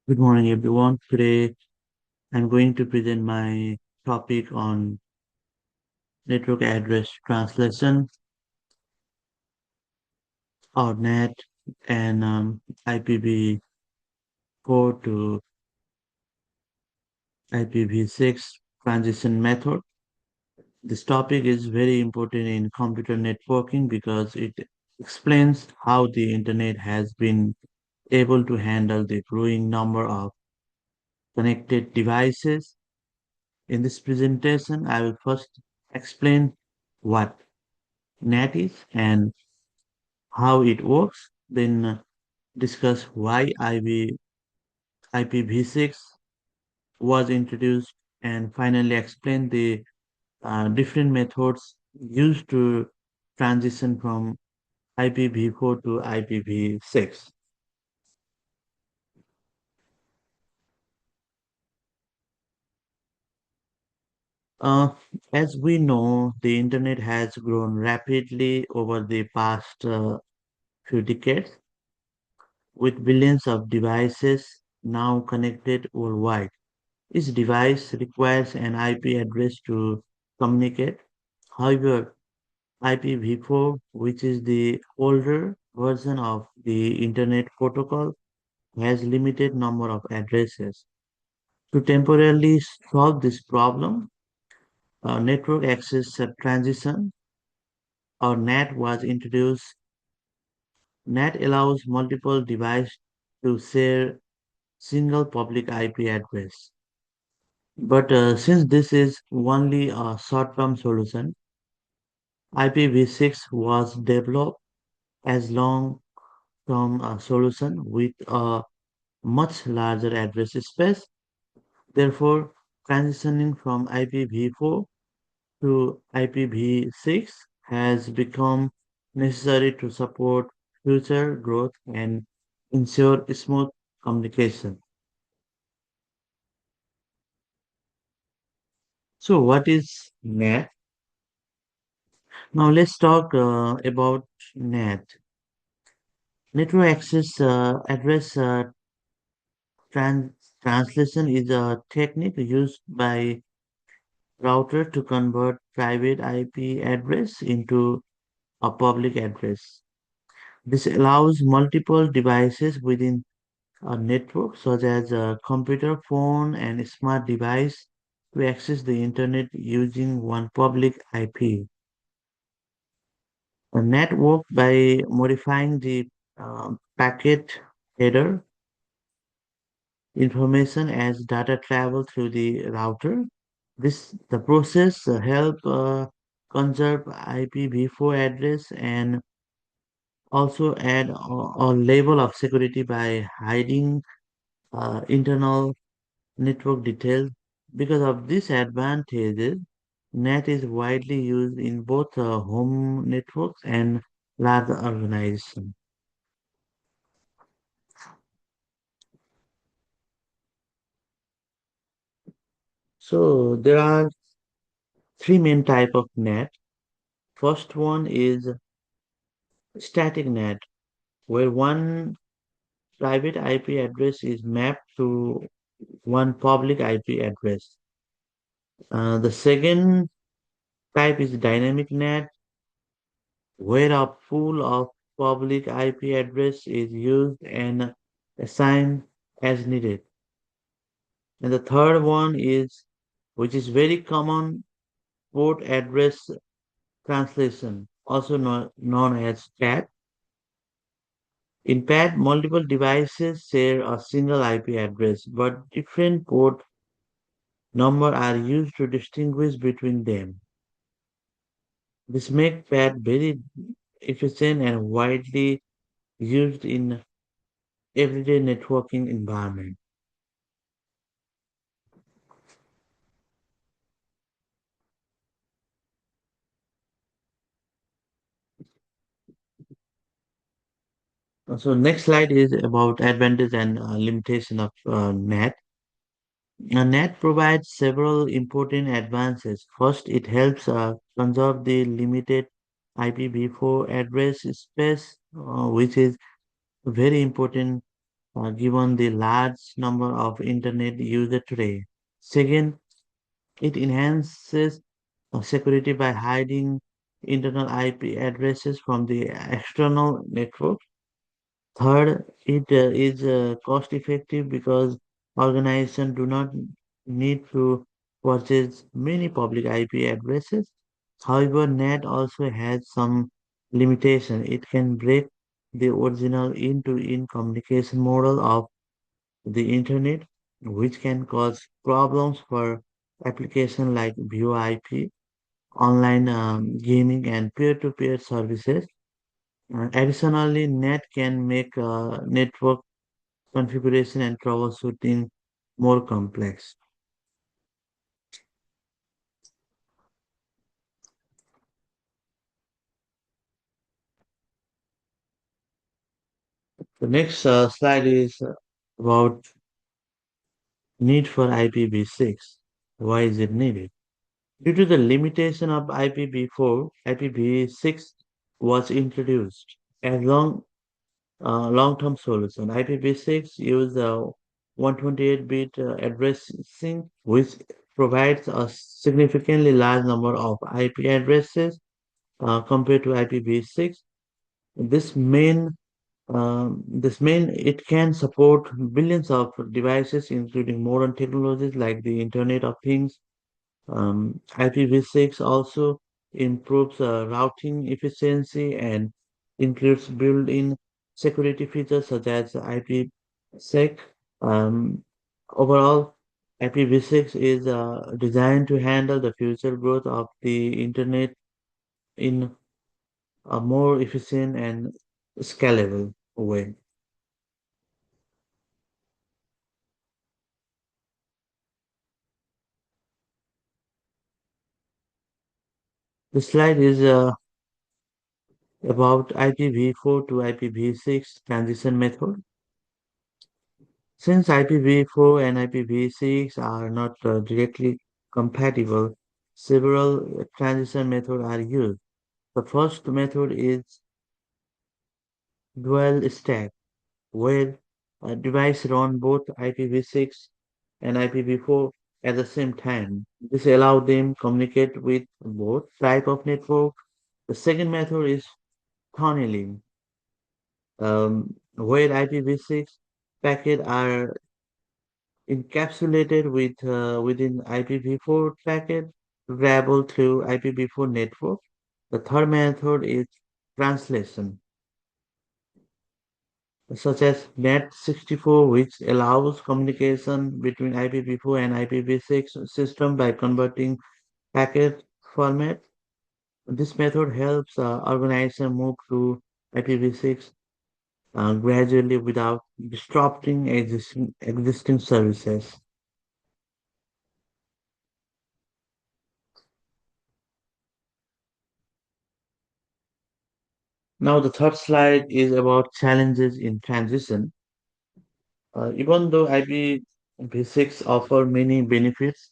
Good morning, everyone. Today, I'm going to present my topic on network address translation or NAT and IPv4 to IPv6 transition method. This topic is very important in computer networking because it explains how the internet has been able to handle the growing number of connected devices. In this presentation, I will first explain what NAT is and how it works, then discuss why IPv6 was introduced, and finally explain the different methods used to transition from IPv4 to IPv6. Uh, as we know, the internet has grown rapidly over the past few decades, with billions of devices now connected worldwide. Each device requires an IP address to communicate. However, IPv4, which is the older version of the Internet Protocol, has limited number of addresses. To temporarily solve this problem, network access transition or NAT was introduced. NAT allows multiple devices to share single public IP address. But since this is only a short-term solution, IPv6 was developed as long-term solution with a much larger address space. Therefore, transitioning from IPv4 to IPv6 has become necessary to support future growth and ensure smooth communication. So, what is NAT? Now, let's talk about NAT. Network access address translation is a technique used by router to convert private IP address into a public address. This allows multiple devices within a network, such as a computer, phone, and smart device, to access the internet using one public IP. A network by modifying the packet header information as data travel through the router. The process help conserve IPv4 address and also add a level of security by hiding internal network details. Because of these advantages, NAT is widely used in both home networks and large organizations. So there are three main type of NAT. First one is static NAT, where one private IP address is mapped to one public IP address. The second type is dynamic NAT, where a pool of public IP address is used and assigned as needed. And the third one is, which is very common, port address translation, also known as PAT. In PAT, multiple devices share a single IP address, but different port numbers are used to distinguish between them. This makes PAT very efficient and widely used in everyday networking environment. So next slide is about advantage and limitation of NAT. NAT provides several important advances. First, it helps conserve the limited IPv4 address space, which is very important given the large number of internet users today. Second, it enhances security by hiding internal IP addresses from the external network. Third, it is cost effective because organizations do not need to purchase many public IP addresses. However, NAT also has some limitation. It can break the original end-to-end communication model of the internet, which can cause problems for applications like VoIP, online gaming, and peer-to-peer services. Additionally, NAT can make network configuration and troubleshooting more complex. The next slide is about need for IPv6. Why is it needed? Due to the limitation of IPv4, IPv6 was introduced as long-term solution. IPv6 uses a 128-bit addressing, which provides a significantly large number of IP addresses compared to IPv6. This main it can support billions of devices, including modern technologies like the Internet of Things. IPv6 also improves routing efficiency and includes built-in security features such as IPsec. Um, Overall, IPv6 is designed to handle the future growth of the internet in a more efficient and scalable way. The slide is about IPv4 to IPv6 transition method. Since IPv4 and IPv6 are not directly compatible, several transition methods are used. The first method is dual stack, where a device run both IPv6 and IPv4 at the same time. This allows them communicate with both type of network. The second method is tunneling, where IPv6 packets are encapsulated within IPv4 packet travel through IPv4 network. The third method is translation, such as NAT64, which allows communication between IPv4 and IPv6 system by converting packet format. This method helps organization move to IPv6 gradually without disrupting existing services. Now, the third slide is about challenges in transition. Even though IPv6 offer many benefits,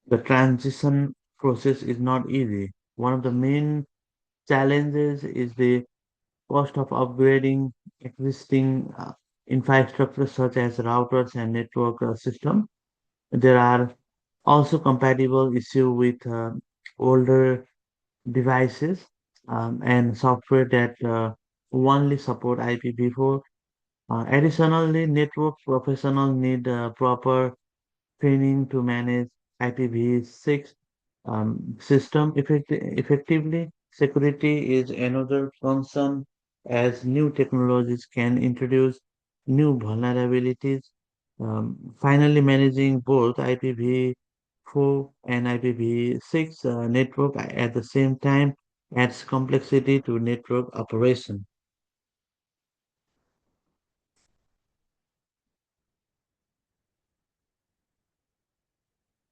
the transition process is not easy. One of the main challenges is the cost of upgrading existing infrastructure such as routers and network system. There are also compatible issue with older devices and software that only support IPv4. Additionally, network professionals need proper training to manage IPv6 system effectively. Security is another concern as new technologies can introduce new vulnerabilities. Finally, managing both IPv4 and IPv6 network at the same time adds complexity to network operation.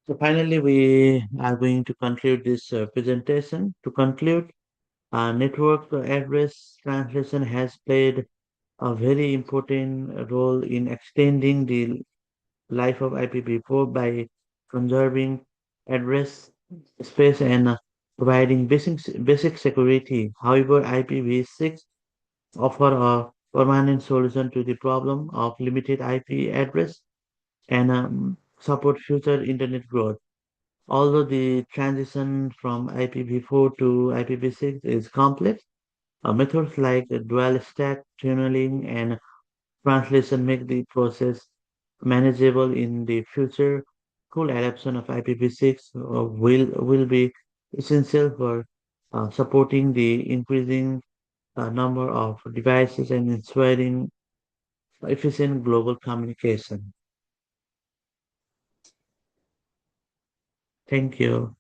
So finally, we are going to conclude this presentation. To conclude, network address translation has played a very important role in extending the life of IPv4 by conserving address space and providing basic security. However, IPv6 offer a permanent solution to the problem of limited IP address and support future internet growth. Although the transition from IPv4 to IPv6 is complex, methods like dual stack tunneling and translation make the process manageable in the future. Full adoption of IPv6 will be essential for supporting the increasing number of devices and ensuring efficient global communication. Thank you.